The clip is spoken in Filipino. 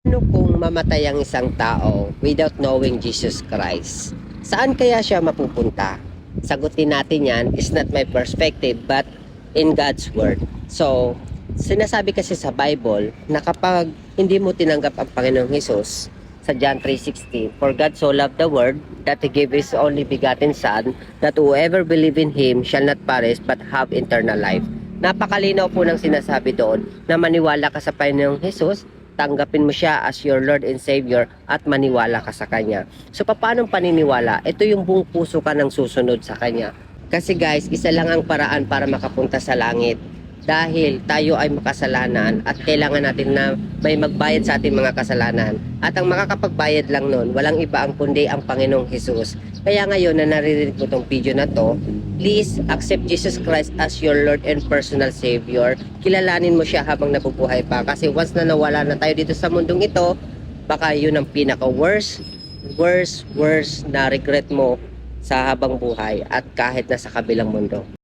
Ano kung mamatay ang isang tao without knowing Jesus Christ? Saan kaya siya mapupunta? Sagutin natin yan is not my perspective but in God's Word. So, sinasabi kasi sa Bible na kapag hindi mo tinanggap ang Panginoong Hesus sa John 3:16, for God so loved the world that He gave His only begotten Son, that whoever believe in Him shall not perish but have eternal life. Napakalinaw po ng sinasabi doon na maniwala ka sa Panginoong Hesus, tanggapin mo siya as your Lord and Savior at maniwala ka sa Kanya. So paano paniniwala? Ito yung buong puso ka ng susunod sa Kanya. Kasi guys, isa lang ang paraan para makapunta sa langit. Dahil tayo ay makasalanan at kailangan natin na may magbayad sa ating mga kasalanan. At ang makakapagbayad lang nun, walang iba ang kundi ang Panginoong Hesus. Kaya ngayon na naririnig mo tong video na to, please accept Jesus Christ as your Lord and personal Savior. Kilalanin mo siya habang nabubuhay pa. Kasi once na nawala na tayo dito sa mundong ito, baka yun ang pinaka-worst na regret mo sa habang buhay at kahit na sa kabilang mundo.